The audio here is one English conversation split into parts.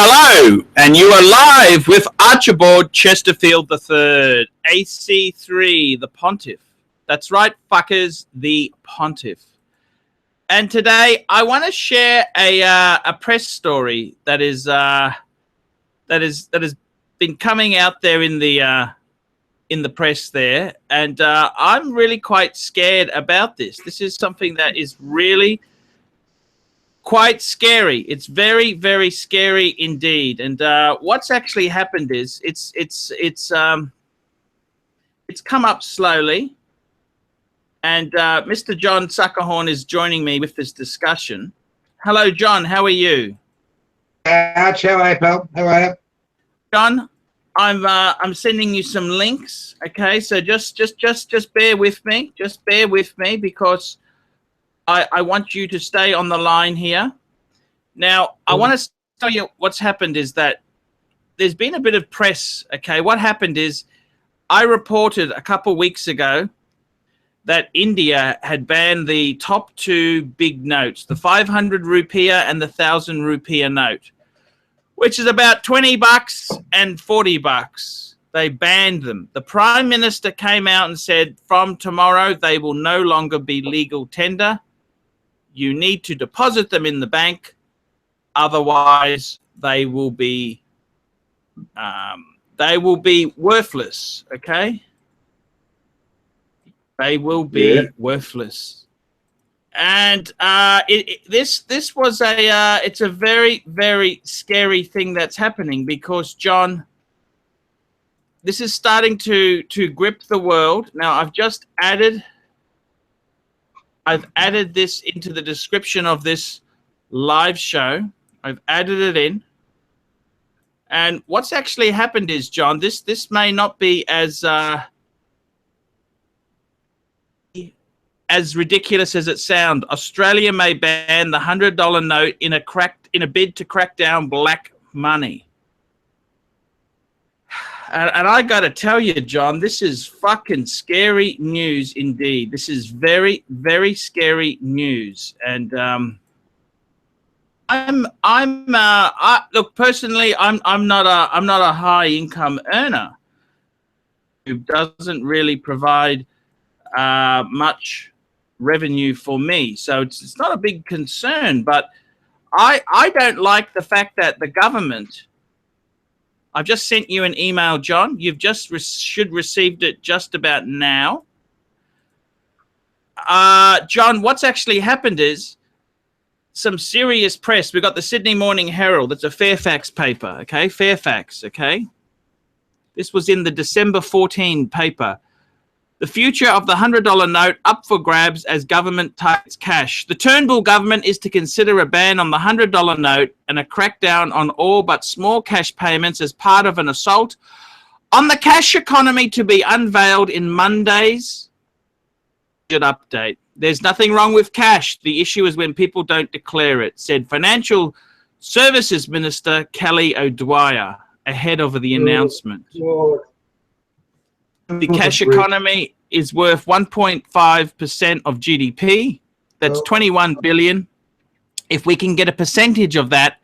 Hello, and you are live with Archibald Chesterfield III, AC3, the Pontiff. That's right, fuckers, the Pontiff. And today I want to share a press story that has been coming out there in the press there, and I'm really quite scared about this. This is something that is really quite scary. It's very, very scary indeed. And what's actually happened is it's come up slowly. And Mr. John Suckerhorn is joining me with this discussion. Hello, John. How are you? Arch, how are you, pal? How are you? John, I'm sending you some links. Okay, so just bear with me. Just bear with me because I want you to stay on the line here. Now, I want to tell you what's happened is that there's been a bit of press, okay? What happened is I reported a couple weeks ago that India had banned the top two big notes, the 500 rupiah and the 1,000 rupiah note, which is about 20 bucks and 40 bucks. They banned them. The Prime Minister came out and said, from tomorrow, they will no longer be legal tender. You need to deposit them in the bank, otherwise they will be worthless. Okay, they will be worthless. And this was it's a very, very scary thing that's happening because, John, this is starting to grip the world. Now I've added this into the description of this live show. I've added it in. And what's actually happened is, John, this may not be as ridiculous as it sounds. Australia may ban the $100 note in a bid to crack down black money. And I got to tell you, John, this is fucking scary news indeed. This is very, very scary news. And look, personally, I'm not a high income earner who doesn't really provide much revenue for me. So it's not a big concern. But I don't like the fact that the government. I've just sent you an email, John. You've just should received it just about now. John, what's actually happened is some serious press. We've got the Sydney Morning Herald. It's a Fairfax paper, okay? Fairfax, okay? This was in the December 14 paper. The future of the $100 note up for grabs as government targets cash. The Turnbull government is to consider a ban on the $100 note and a crackdown on all but small cash payments as part of an assault on the cash economy to be unveiled in Monday's budget update. There's nothing wrong with cash. The issue is when people don't declare it, said Financial Services Minister Kelly O'Dwyer ahead of the announcement. The cash economy is worth 1.5% of GDP. That's 21 billion. If we can get a percentage of that,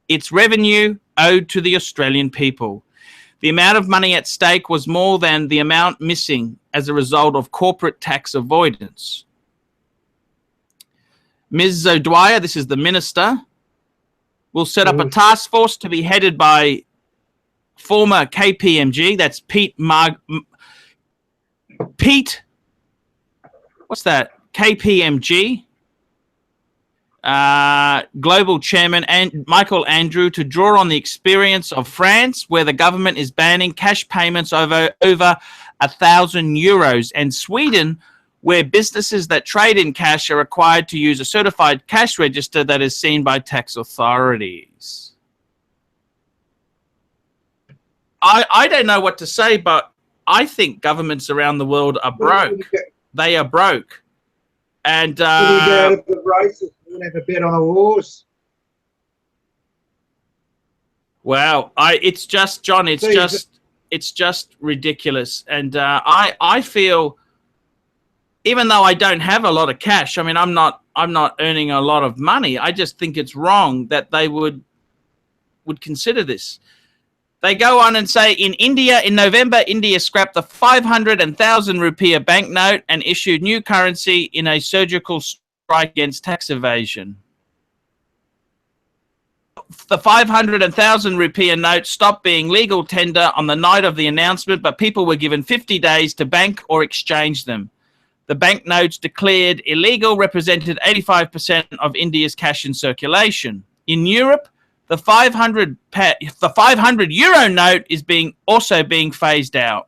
it's revenue owed to the Australian people. The amount of money at stake was more than the amount missing as a result of corporate tax avoidance. Ms. O'Dwyer, this is the minister, will set up a task force to be headed by former KPMG, that's what's that? KPMG, global chairman and Michael Andrew, to draw on the experience of France, where the government is banning cash payments over 1,000 euros, and Sweden, where businesses that trade in cash are required to use a certified cash register that is seen by tax authorities. I don't know what to say, but I think governments around the world are broke. They are broke. And the races, we'll have a bet on a horse. Wow, it's just, John, it's just ridiculous. And I feel, even though I don't have a lot of cash, I mean, I'm not earning a lot of money. I just think it's wrong that they would would consider this. They go on and say, in India, in November, India scrapped the 500 and 1,000 rupiah banknote and issued new currency in a surgical strike against tax evasion. The 500 and 1,000 rupiah note stopped being legal tender on the night of the announcement, but people were given 50 days to bank or exchange them. The banknotes declared illegal represented 85% of India's cash in circulation. In Europe, the 500 euro note is also being phased out.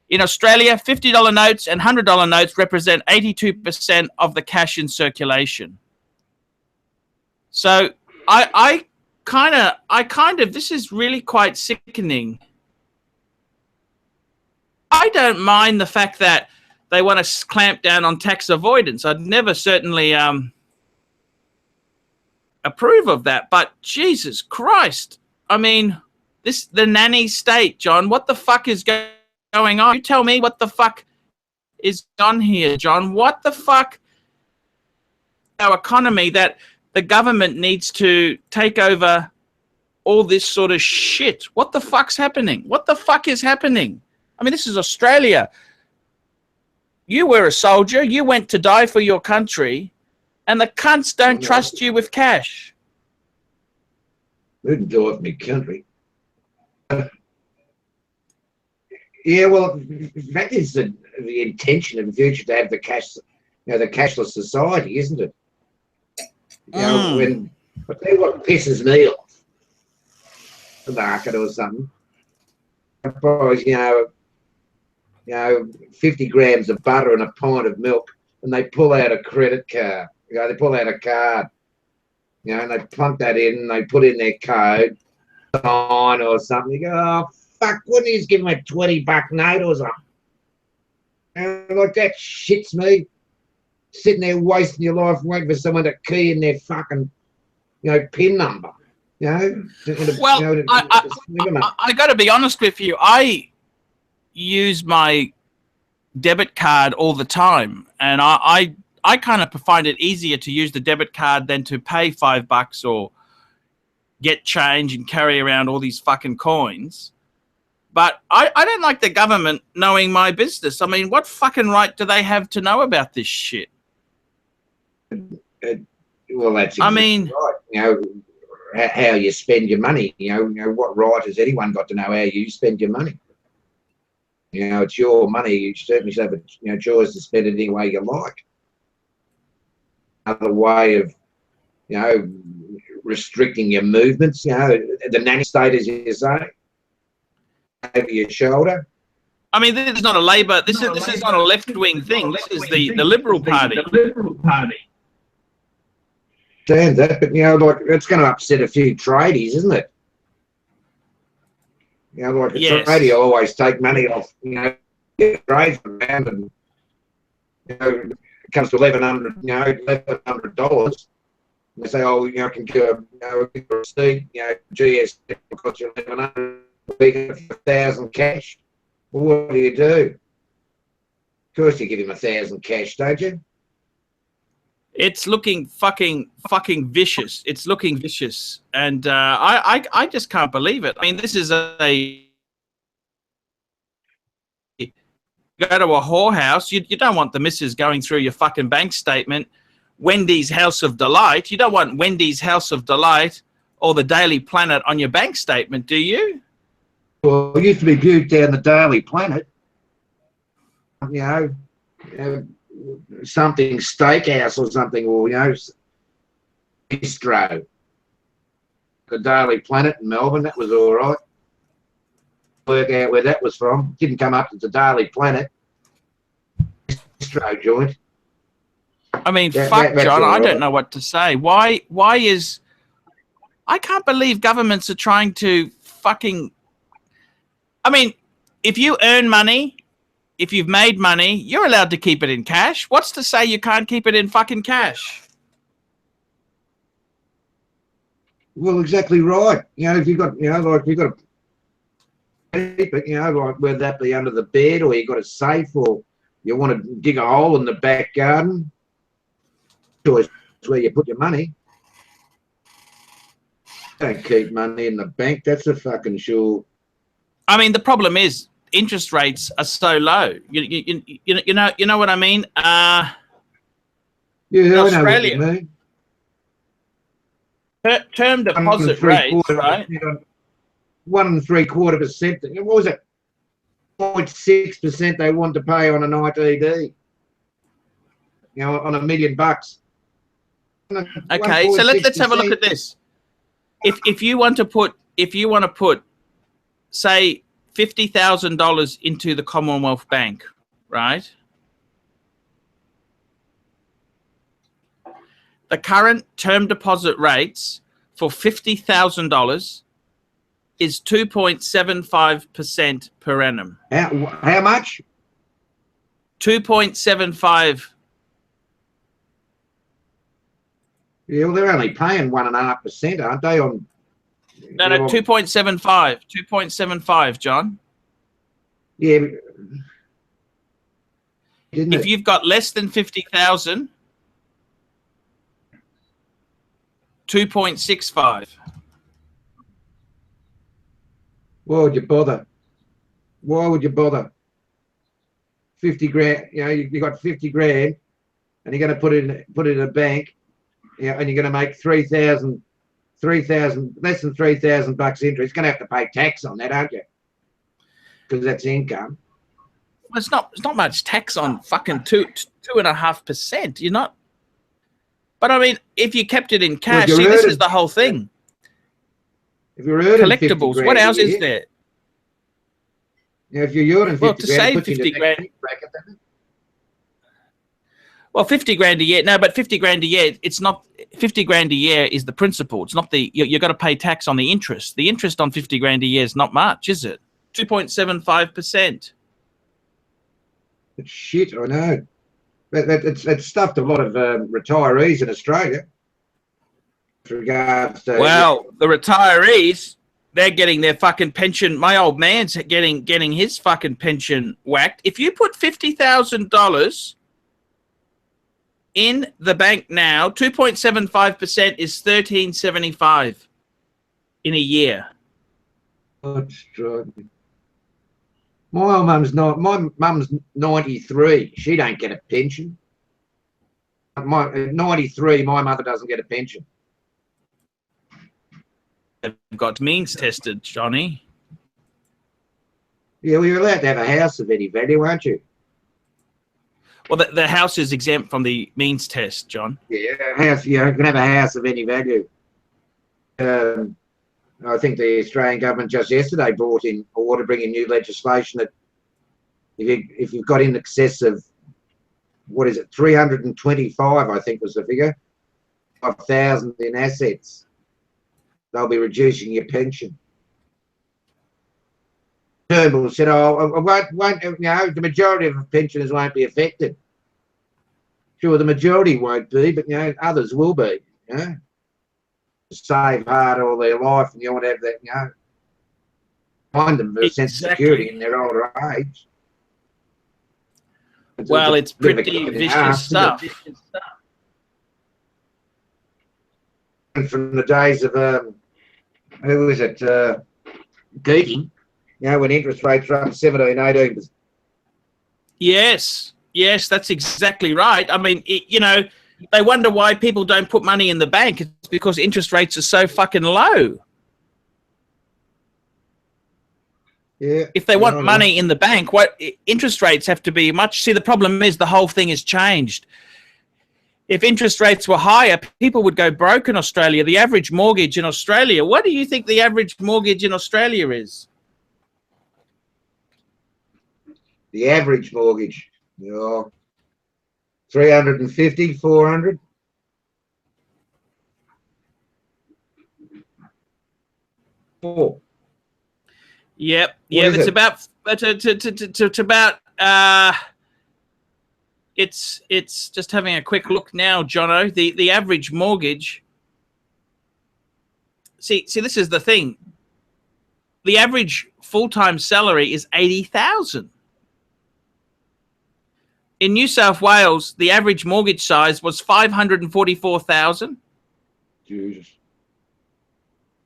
In Australia, $50 notes and $100 notes represent 82% of the cash in circulation. So I kind of, this is really quite sickening. I don't mind the fact that they want to clamp down on tax avoidance. I'd never certainly approve of that, but Jesus Christ, I mean, the nanny state, John. What the fuck is going on? You tell me what the fuck is on here, John. What the fuck? Our economy, that the government needs to take over all this sort of shit. What the fuck's happening? What the fuck is happening? I mean, this is Australia. You were a soldier. You went to die for your country. And the cunts don't trust you with cash. Wouldn't do it in my country. Yeah, well, that is the intention in the future, to have the cash, the cashless society, isn't it? But then what pisses me off, the market or something, probably, 50 grams of butter and a pint of milk, and they pull out a credit card. They pull out a card, and they plunk that in, and they put in their code, sign or something. You go, oh, fuck, wouldn't you just give them a $20 note or something? And like, that shits me. Sitting there wasting your life waiting for someone to key in their fucking, PIN number. Well, I got to be honest with you. I use my debit card all the time, and I kind of find it easier to use the debit card than to pay $5 or get change and carry around all these fucking coins. But I don't like the government knowing my business. I mean, what fucking right do they have to know about this shit? Well, that's exactly right. How you spend your money. What right has anyone got to know how you spend your money? It's your money. You certainly should have a choice to spend it any way you like. Another way of, restricting your movements. The nanny state, as you say, over your shoulder. I mean, this is not a Labor. This is not a left-wing thing. This is the Liberal Party. Understand that, but it's going to upset a few tradies, isn't it? Like a tradie will always take money off, get trades around, and it comes to $1,100, and they say, oh, I can go, get a receipt, GS cost you $1,100, we get 1,000 cash. Well, what do? Of course you give him 1,000 cash, don't you? It's looking fucking vicious. It's looking vicious, and I just can't believe it. I mean, this is a go to a whorehouse. You don't want the missus going through your fucking bank statement. Wendy's House of Delight. You don't want Wendy's House of Delight or the Daily Planet on your bank statement, do you? Well, it used to be viewed down the Daily Planet. Something steakhouse or something, or bistro. The Daily Planet in Melbourne, that was all right. Work out where that was from. Didn't come up to the Daily Planet. Bistro joint. I mean, fuck, John. I don't know what to say. Why is? I can't believe governments are trying to fucking. I mean, if you earn money. If you've made money, you're allowed to keep it in cash. What's to say you can't keep it in fucking cash? Well, exactly right. If you've got, like you've got to keep it, like whether that be under the bed or you got a safe or you want to dig a hole in the back garden, choice where you put your money. Don't keep money in the bank. That's a fucking sure. I mean, the problem is interest rates are so low. You know what I mean? Yeah, I know what Australia, you mean. term deposit rates, right? 1.75%. What was it? 0.6% they want to pay on an ITD. You know, on $1 million. Okay, so let's have a look at this. If you want to put say $50,000 into the Commonwealth Bank, right? The current term deposit rates for $50,000 is 2.75% per annum. How much? 2.75. Yeah, well, they're only paying 1.5%, aren't they? On No, 2.75. 2.75, John. Yeah. If you've got less than 50,000, 2.65. Why would you bother? Why would you bother? 50 grand. You know, you got 50 grand, and you're going to put it in a bank. Yeah, and you're going to make 3,000 less than 3,000 bucks interest. You're going to have to pay tax on that, aren't you? Because that's income. Well, it's not much tax on fucking 2.5%. You're not. But I mean, if you kept it in cash, see, this is the whole thing. If you're earning collectibles, what else is there? Yeah, if you're earning 50 well, to save 50 grand. Well, 50 grand a year. No, but 50 grand a year, it's not 50 grand a year is the principal. It's not the, you've got to pay tax on the interest. The interest on 50 grand a year is not much, is it? 2.75%. It's shit, I know. It's stuffed a lot of retirees in Australia. With regards to, well, the retirees, they're getting their fucking pension. My old man's getting his fucking pension whacked. If you put $50,000 in the bank now, 2.75% is $1,375 in a year. That's true. My mum's 93. She don't get a pension. At 93, my mother doesn't get a pension. They've got means tested, Johnny. Yeah, well, you're allowed to have a house of any value, aren't you? Well, the house is exempt from the means test, John. Yeah, house. Yeah, you can have a house of any value. I think the Australian government just yesterday brought in, or want to bring in new legislation that if you've got in excess of, what is it, 325, I think was the figure, 5,000 in assets, they'll be reducing your pension. Turnbull said, "Oh, won't you know, the majority of pensioners won't be affected." Sure, the majority won't be, but you know, others will be. You know, save hard all their life, and you want to have that, you know, find them a sense of security in their older age. Well, it's pretty vicious stuff. From the days of who was it, Keating, you know, when interest rates were up 17, 18%. Yes, that's exactly right. I mean, you know, they wonder why people don't put money in the bank. It's because interest rates are so fucking low. Yeah. If they want money in the bank, what interest rates have to be much? See, the problem is the whole thing has changed. If interest rates were higher, people would go broke in Australia. The average mortgage in Australia, what do you think the average mortgage in Australia is? The average mortgage, you know, 350, 400. Yep. It's about it's just having a quick look now, Jono. The average mortgage. See, this is the thing. The average full-time salary is 80,000. In New South Wales, the average mortgage size was 544,000. Jesus.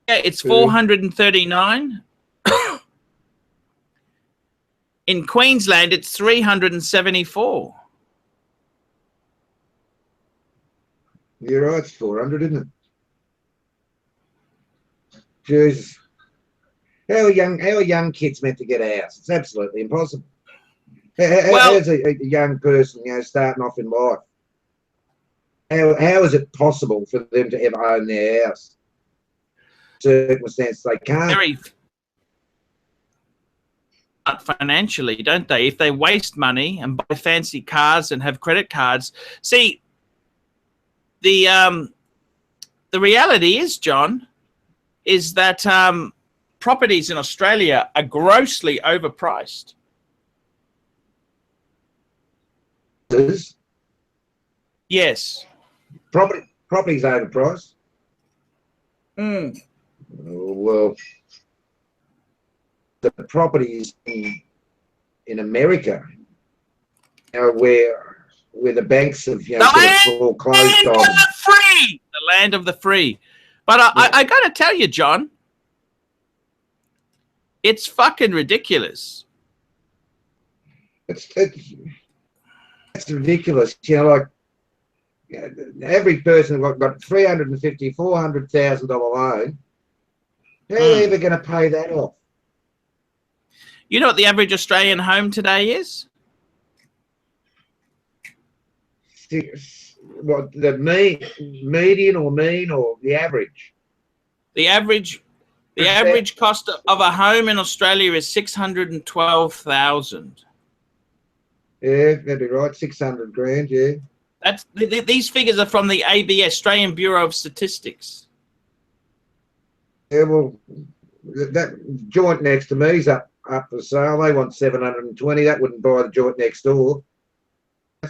it's 439. In Queensland, it's 374. You're right, it's 400, isn't it? Jesus. How are young kids meant to get a house? It's absolutely impossible. How's a young person, starting off in life? How is it possible for them to ever own their house? Circumstance they can't. Very financially, don't they? If they waste money and buy fancy cars and have credit cards. See, the reality is, John, is that properties in Australia are grossly overpriced. Yes. Property's overpriced. Mm. Well, the properties in America, where the banks have sort of foreclosed on. The land of the free. But I got to tell you, John, it's fucking ridiculous. It's ridiculous. Like the average person got $350,000, $400,000 loan. How are they ever going to pay that off? You know what the average Australian home today is? What, the median or mean or the average? The average cost of a home in Australia is $612,000. Yeah, that'd be right. 600 grand. Yeah. These figures are from the AB, Australian Bureau of Statistics. Yeah, well, that joint next to me's up for sale. They want 720. That wouldn't buy the joint next door. They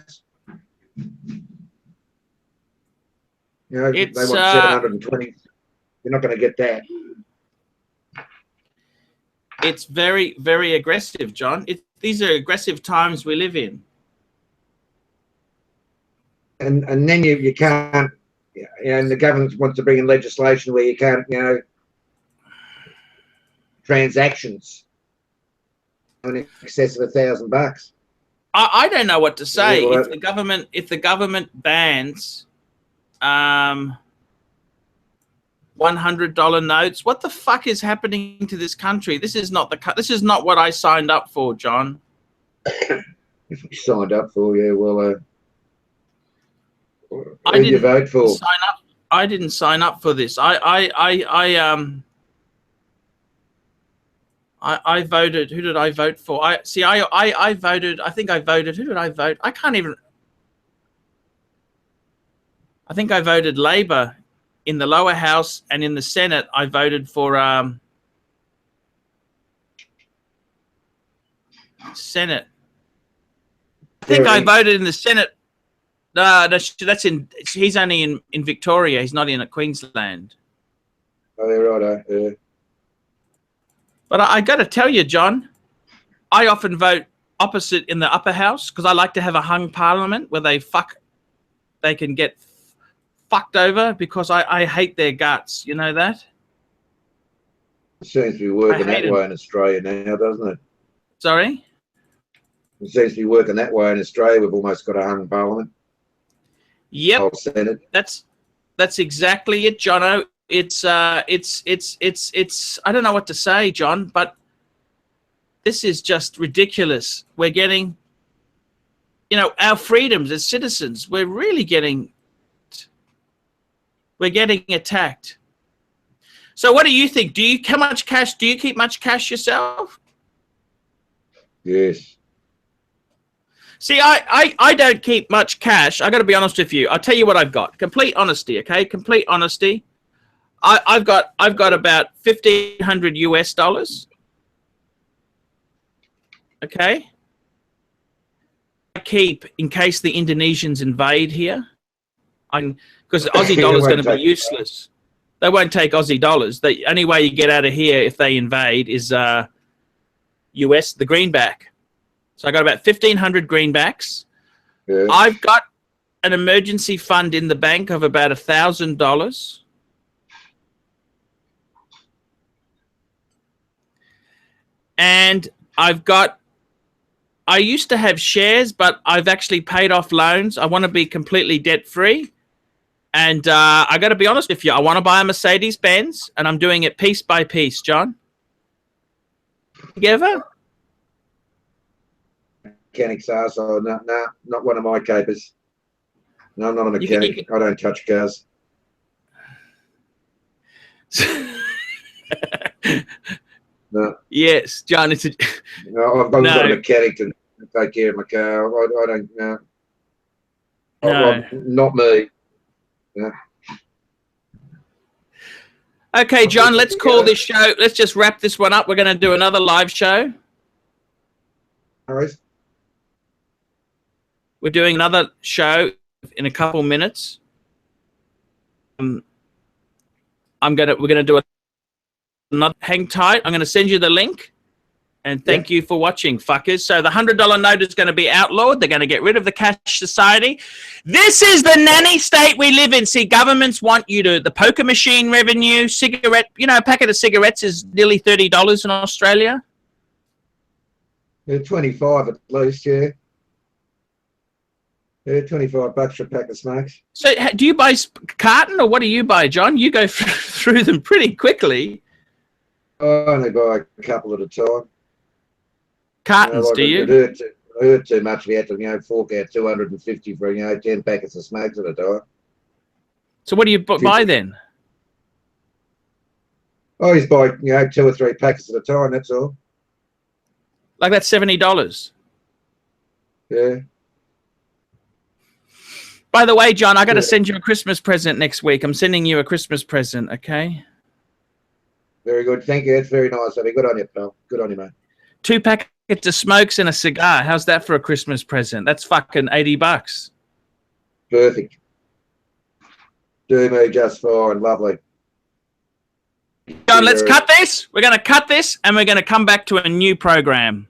want 720. You're not going to get that. It's very, very aggressive, John. These are aggressive times we live in. And then you can't, and the government wants to bring in legislation where you can't, transactions in excess of $1,000. I don't know what to say. Yeah, well, if the government bans $100 notes, what the fuck is happening to this country? This is not what I signed up for, John. If you signed up for, yeah, well, I who did you vote for? I didn't sign up for this. I voted. Who did I vote for? I voted. I think I voted. Who did I vote? I can't even. I think I voted Labor in the lower house, and in the Senate, I voted for Senate. I think I voted in the Senate. No, that's in. He's only in Victoria. He's not in Queensland. Oh, right. Yeah. But I got to tell you, John, I often vote opposite in the upper house because I like to have a hung parliament where they can get fucked over because I hate their guts. You know that? It seems to be working that way in Australia now, doesn't it? Sorry? It seems to be working that way in Australia. We've almost got a hung parliament. Yep. Senate. That's exactly it, Jono. It's I don't know what to say, John, but this is just ridiculous. We're getting, our freedoms as citizens, we're really getting attacked. So what do you think? Do you keep much cash yourself? Yes. See, I don't keep much cash. I got to be honest with you. I'll tell you what I've got. Complete honesty, okay? Complete honesty. I've got about $1,500 US. Okay. I keep in case the Indonesians invade here. Because Aussie dollar is going to be useless. They won't take Aussie dollars. The only way you get out of here if they invade is US, the greenback. So I got about 1,500 greenbacks. Yeah. I've got an emergency fund in the bank of about $1,000. and I used to have shares, but I've actually paid off loans. I want to be completely debt free. And I got to be honest with you, I want to buy a Mercedes Benz, and I'm doing it piece by piece, John. Together? Mechanics arsehole. No, not one of my capers. No, I'm not a mechanic. I don't touch cars. No. Yes, John. It's no, I've got a mechanic to take care of my car. I don't. No. Not me. No. Okay, John. Let's call this show. Let's just wrap this one up. We're going to do another live show. All right. We're doing another show in a couple minutes. We're gonna do another. Hang tight. I'm gonna send you the link, and thank you for watching, fuckers. So the $100 note is going to be outlawed. They're going to get rid of the cash society. This is the nanny state we live in. See, governments want you to the poker machine revenue, cigarette. You know, a packet of cigarettes is nearly $30 in Australia. Yeah, 25 at least, yeah. Yeah, $25 for a pack of smokes. So do you buy carton, or what do you buy, John? You go through them pretty quickly. I only buy a couple at a time. Cartons, do you? It hurt too much. We had to, fork out 250 for 10 packets of smokes at a time. So what do you buy then? I always buy 2 or 3 packets at a time. That's all. Like that's $70. Yeah. By the way, John, I got to send you a Christmas present next week. I'm sending you a Christmas present, okay? Very good. Thank you. That's very nice. Good on you, pal. Good on you, mate. 2 packets of smokes and a cigar. How's that for a Christmas present? That's fucking $80. Perfect. Do me just fine. Lovely. John, let's cut this. We're going to cut this, and we're going to come back to a new program.